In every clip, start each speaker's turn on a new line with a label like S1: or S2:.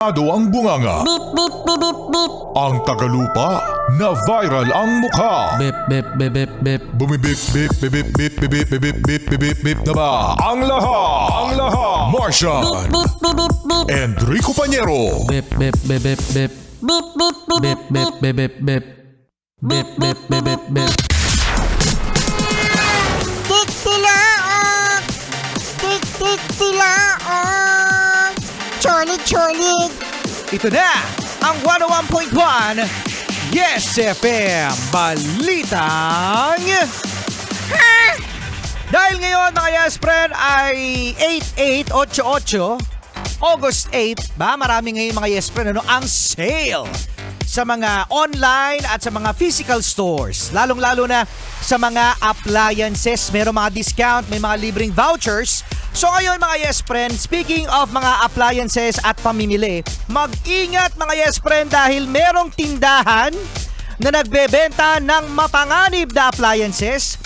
S1: Ang bunganga,
S2: Beep, beep, beep, beep, beep.
S1: ang tagalupa na viral ang mukha.
S3: Bip, bip, bip, bip, bip.
S1: Bumibip, bip, bip, bip, bip, bip, bip, bip, bip, bip, bip na ba? Ang lahat, Martian,
S2: Beep, beep, beep, beep.
S1: Enrico Pañero,
S3: Bip, bip, bip, bip, bip.
S2: Beep, beep, beep,
S3: Bip, bip, bip, bip, bip. Bip, bip, bip, bip, bip.
S2: Tik-tilaok! Tik-tik-tilaok! Cholig-cholig!
S4: Ito na ang 101.1 Yes FM Balitang Dahil ngayon mga Yes Friend ay 8888 August 8 ba? Marami ngayon mga Yes Friend ang sale sa mga online at sa mga physical stores. Lalong-lalo na sa mga appliances. Merong mga discount, may mga libreng vouchers. So ngayon mga Yes Friend, speaking of mga appliances at pamimili, mag-ingat mga Yes Friend dahil merong tindahan na nagbebenta ng mapanganib na appliances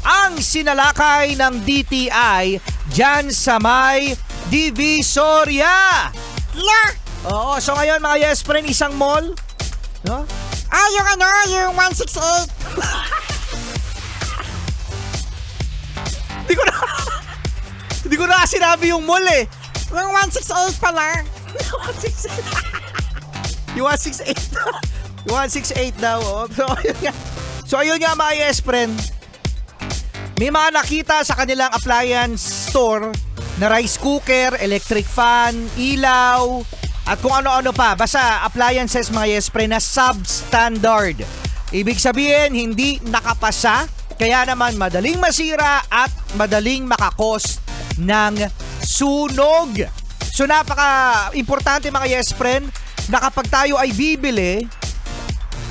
S4: ang sinalakay ng DTI dyan sa may Divisoria.
S2: La!
S4: Oo, so ngayon mga Yes Friend, isang mall, no?
S2: Yung 168.
S4: Hindi ko na sinabi yung mall eh.
S2: Yung 168 pala.
S4: Yung 168. Yung 168 daw. Oh. So ayun nga mga Yes Friend. May mga nakita sa kanilang appliance store na rice cooker, electric fan, ilaw, at kung ano-ano pa. Basta appliances mga Yes Friend na substandard. Ibig sabihin, hindi nakapasa. Kaya naman madaling masira at madaling makakos ng sunog. So napaka-importante mga Yes Friend na kapag tayo ay bibili,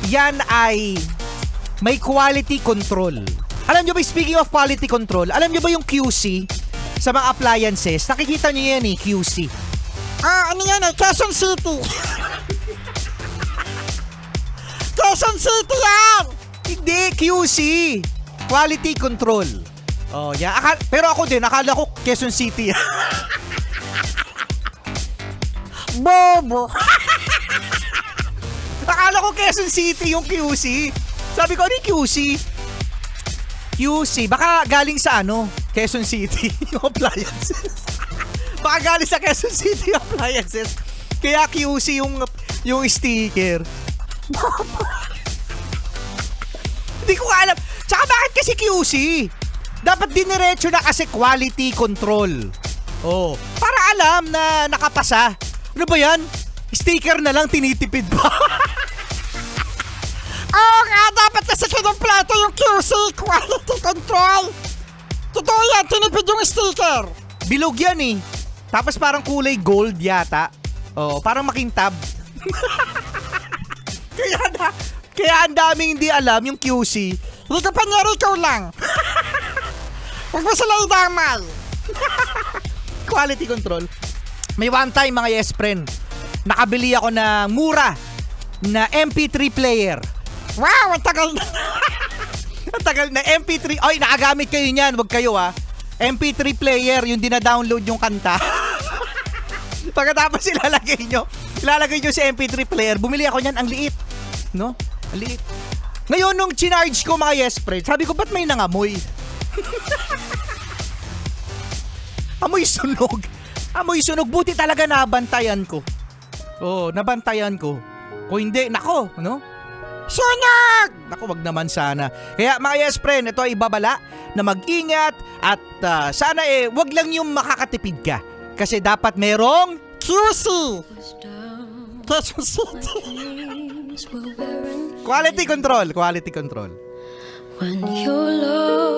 S4: yan ay may quality control. Alam nyo ba, speaking of quality control, alam nyo ba yung QC sa mga appliances? Nakikita nyo yan QC.
S2: Ano yan Quezon City. Quezon City yan!
S4: Hindi, QC. Quality control. Oh, yeah. Pero ako din, akala ko Quezon City.
S2: Bobo.
S4: Akala ko Quezon City yung QC. Sabi ko, ano yung QC? QC, baka galing sa Quezon City yung appliances. Baka galing sa Quezon City yung appliances. Kaya QC yung sticker. Hindi ko alam. Tsaka bakit kasi QC? Dapat diniretso na kasi quality control. Oh, para alam na nakapasa. Ano ba yan? Sticker na lang, tinitipid pa.
S2: Oo nga, dapat kasi kinumpleto yung QC, quality control. Totoo yan, tinipid yung sticker.
S4: Bilog yan Tapos parang kulay gold yata. Oh, parang makintab. Kaya ang daming hindi alam yung QC.
S2: Hindi ka pa nyari, ikaw lang. Huwag mo sila idamay.
S4: Quality control. May one time mga Yes Friend, nakabili ako ng mura na MP3 player.
S2: Wow, ang tagal na.
S4: Ang tagal na MP3. Ay, nakagamit kayo niyan. Wag kayo MP3 player, yung dina-download yung kanta. Pagkatapos ilalagay nyo sa MP3 player. Bumili ako niyan, ang liit. No? Ang liit. Ngayon, nung chinarge ko mga Yes Friend, sabi ko, ba't may nangamoy? Amoy sunog. Amoy sunog. Buti talaga nabantayan ko. Oo, nabantayan ko. Kung hindi, nako, no?
S2: Sunog!
S4: Naku, wag naman sana. Kaya mga Yes Friend, ito ay babala na mag-ingat at sana wag lang yung makakatipid ka. Kasi dapat merong
S2: QC. Quezon City.
S4: quality control. Quality control.
S5: When you're lost